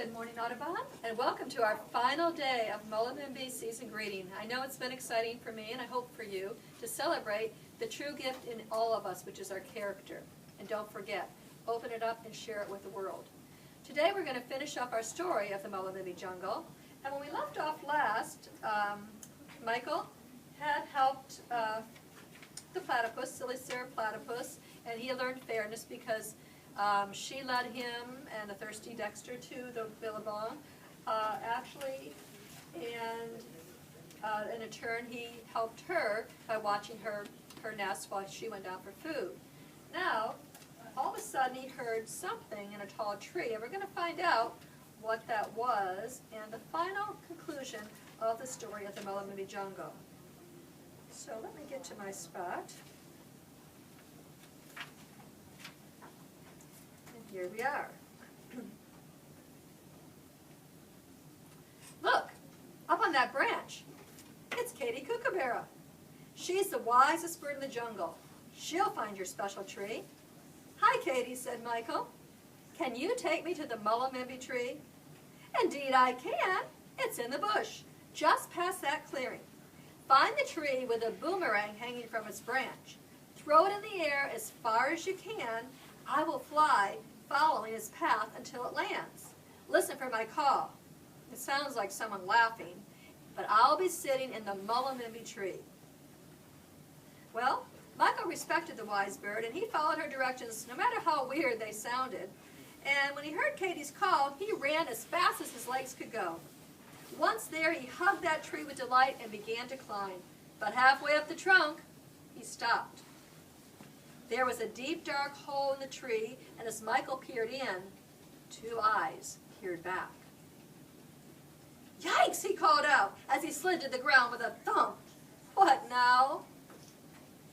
Good morning, Audubon, and welcome to our final day of Mullumbimby season greeting. I know it's been exciting for me, and I hope for you, to celebrate the true gift in all of us, which is our character. And don't forget, open it up and share it with the world. Today we're going to finish up our story of the Mullumbimby Jungle. And when we left off last, Michael had helped the platypus, Silly-Sir Platypus, and he learned fairness because she led him and a thirsty Dexter to the billabong, actually, and in turn he helped her by watching her nest while she went down for food. Now, all of a sudden he heard something in a tall tree, and we're going to find out what that was and the final conclusion of the story of the Mullumbimby Jungle. So let me get to my spot. Here we are. Look, up on that branch. It's Katie Kookaburra. She's the wisest bird in the jungle. She'll find your special tree. Hi, Katie, said Michael. Can you take me to the Mullumbimby tree? Indeed I can. It's in the bush, just past that clearing. Find the tree with a boomerang hanging from its branch. Throw it in the air as far as you can. I will fly following its path until it lands. Listen for my call. It sounds like someone laughing, but I'll be sitting in the Mullumbimby tree. Well, Michael respected the wise bird, and he followed her directions no matter how weird they sounded. And when he heard Katie's call, he ran as fast as his legs could go. Once there, he hugged that tree with delight and began to climb. But halfway up the trunk, he stopped. There was a deep, dark hole in the tree, and as Michael peered in, two eyes peered back. Yikes, he called out as he slid to the ground with a thump. What now?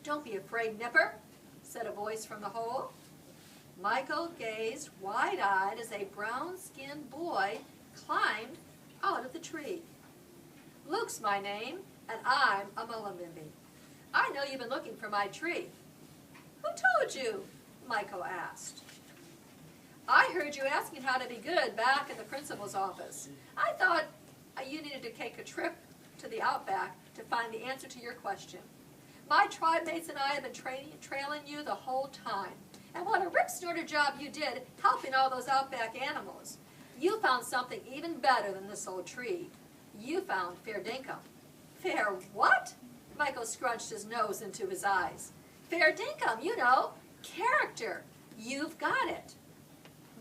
Don't be afraid, Nipper, said a voice from the hole. Michael gazed wide-eyed as a brown-skinned boy climbed out of the tree. Luke's my name, and I'm a Mullumbimby. I know you've been looking for my tree. Who told you? Michael asked. I heard you asking how to be good back in the principal's office. I thought you needed to take a trip to the outback to find the answer to your question. My tribe mates and I have been trailing you the whole time. And what a rip-snorter job you did helping all those outback animals. You found something even better than this old tree. You found fair dinkum. Fair what? Michael scrunched his nose into his eyes. Fair dinkum, you know, character. You've got it.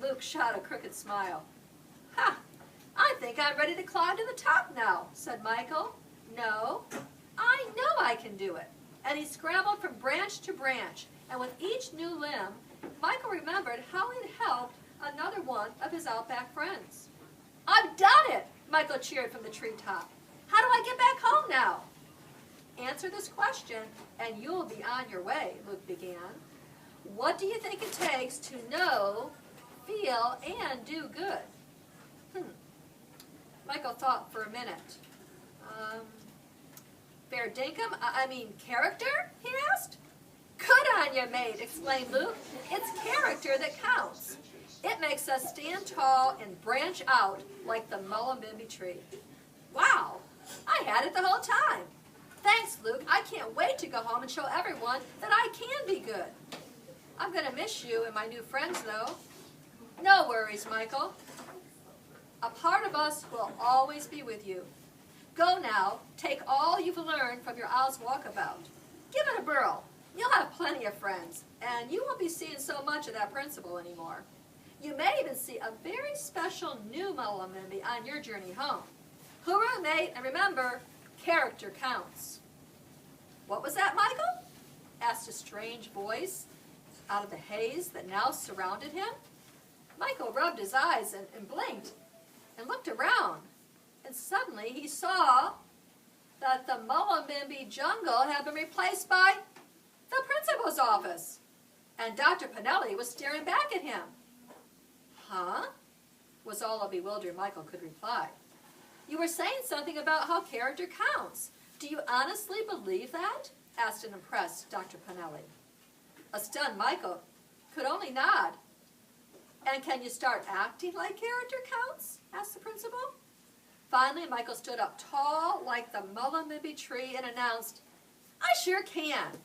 Luke shot a crooked smile. Ha! I think I'm ready to climb to the top now, said Michael. No, I know I can do it. And he scrambled from branch to branch, and with each new limb, Michael remembered how he'd helped another one of his outback friends. I've done it, Michael cheered from the treetop. How do I get back home now? Answer this question, and you'll be on your way, Luke began. What do you think it takes to know, feel, and do good? Michael thought for a minute. Fair dinkum? I mean character? He asked. Good on you, mate, exclaimed Luke. It's character that counts. It makes us stand tall and branch out like the Mullumbimby tree. Wow, I had it the whole time. Thanks, Luke. I can't wait to go home and show everyone that I can be good. I'm going to miss you and my new friends, though. No worries, Michael. A part of us will always be with you. Go now. Take all you've learned from your Owl's Walkabout. Give it a whirl. You'll have plenty of friends, and you won't be seeing so much of that principal anymore. You may even see a very special new Mullumbimby on your journey home. Hooroo, mate, and remember, character counts. What was that, Michael? Asked a strange voice out of the haze that now surrounded him. Michael rubbed his eyes and blinked and looked around. And suddenly he saw that the Mullumbimby Jungle had been replaced by the principal's office. And Dr. Pinelli was staring back at him. Huh? Was all a bewildered Michael could reply. You were saying something about how character counts. Do you honestly believe that? Asked an impressed Dr. Pinelli. A stunned Michael could only nod. And can you start acting like character counts? Asked the principal. Finally, Michael stood up tall like the Mullumbimby tree and announced, "I sure can."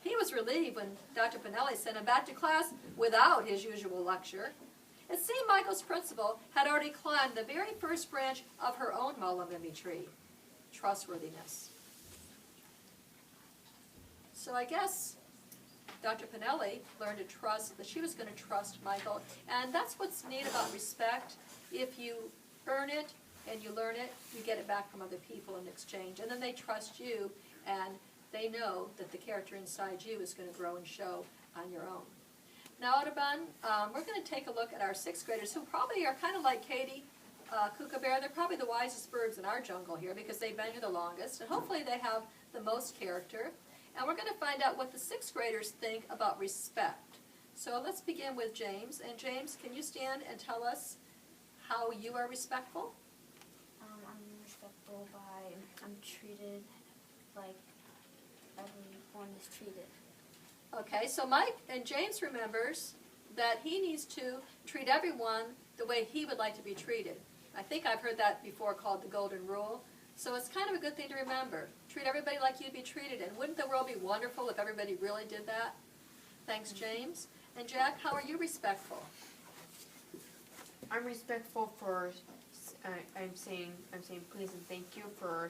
He was relieved when Dr. Pinelli sent him back to class without his usual lecture. It seemed Michael's principal had already climbed the very first branch of her own Mullumbimby tree, trustworthiness. So I guess Dr. Pinelli learned to trust, that she was going to trust Michael. And that's what's neat about respect. If you earn it and you learn it, you get it back from other people in exchange. And then they trust you, and they know that the character inside you is going to grow and show on your own. Now, Audubon, we're going to take a look at our sixth graders, who probably are kind of like Katie Kookaburra. They're probably the wisest birds in our jungle here because they've been here the longest, and hopefully they have the most character. And we're going to find out what the sixth graders think about respect. So let's begin with James. And James, can you stand and tell us how you are respectful? I'm respectful by I'm treated like everyone is treated. Okay, so Mike and James remembers that he needs to treat everyone the way he would like to be treated. I think I've heard that before, called the golden rule. So it's kind of a good thing to remember. Treat everybody like you'd be treated. And wouldn't the world be wonderful if everybody really did that? Thanks, James. And Jack, how are you respectful? I'm respectful for. I'm saying please and thank you for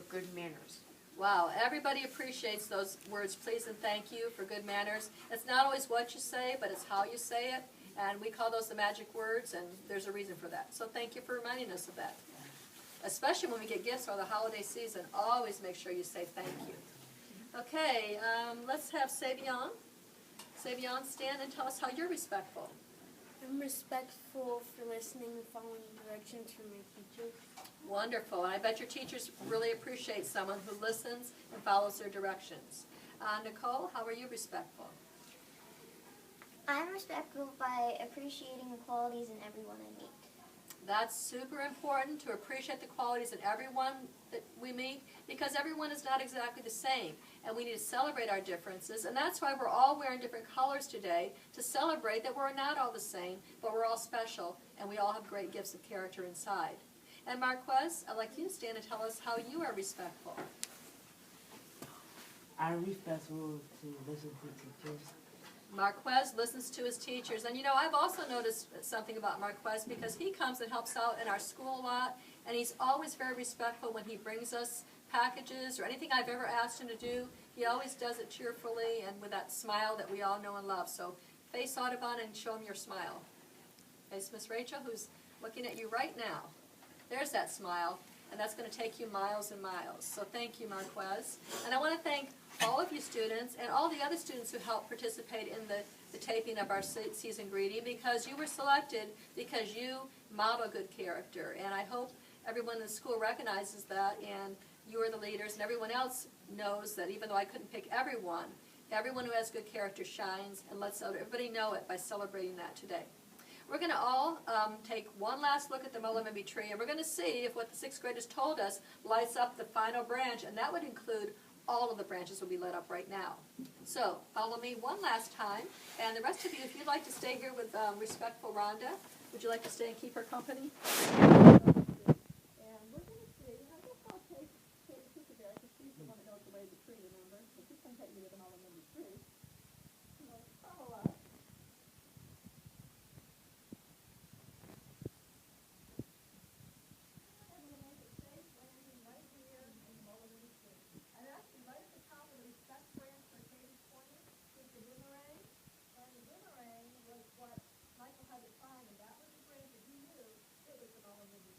good manners. Wow, everybody appreciates those words, please and thank you, for good manners. It's not always what you say, but it's how you say it. And we call those the magic words, and there's a reason for that. So thank you for reminding us of that. Especially when we get gifts or the holiday season, always make sure you say thank you. Okay, let's have Savion. Savion, stand and tell us how you're respectful. I'm respectful for listening and following directions from my teacher. Wonderful, and I bet your teachers really appreciate someone who listens and follows their directions. Nicole, how are you respectful? I'm respectful by appreciating the qualities in everyone I meet. That's super important, to appreciate the qualities in everyone that we meet, because everyone is not exactly the same, and we need to celebrate our differences, and that's why we're all wearing different colors today, to celebrate that we're not all the same, but we're all special, and we all have great gifts of character inside. And Marquez, I'd like you to stand and tell us how you are respectful. I'm respectful to listen to teachers. Marquez listens to his teachers. And you know, I've also noticed something about Marquez, because he comes and helps out in our school a lot, and he's always very respectful when he brings us packages or anything I've ever asked him to do. He always does it cheerfully and with that smile that we all know and love. So face Audubon and show him your smile. There's Miss Rachel, who's looking at you right now. There's that smile, and that's going to take you miles and miles. So thank you, Marquez. And I want to thank all of you students and all the other students who helped participate in the taping of our season greeting, because you were selected because you model good character. And I hope everyone in the school recognizes that, and you are the leaders, and everyone else knows that even though I couldn't pick everyone who has good character shines, and lets everybody know it by celebrating that today. We're going to all take one last look at the Mullumbimby tree, and we're going to see if what the sixth graders told us lights up the final branch, and that would include all of the branches will be lit up right now. So follow me one last time, and the rest of you, if you'd like to stay here with respectful Rhonda, would you like to stay and keep her company? And we're going to see, I guess I'll take Katie Kookaburra, because she's the one that knows the way of the tree, remember? So she's going to take me to the Mullumbimby tree. So follow us. Michael had to climb, and that was the branch that he knew it was the Mullumbimby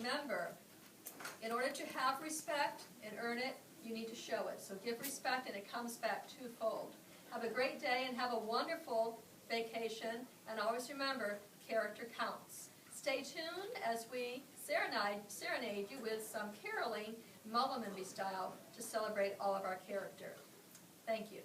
remember, in order to have respect and earn it, you need to show it. So give respect and it comes back twofold. Have a great day and have a wonderful vacation. And always remember, character counts. Stay tuned as we serenade you with some caroling Mullumbimby style to celebrate all of our character. Thank you.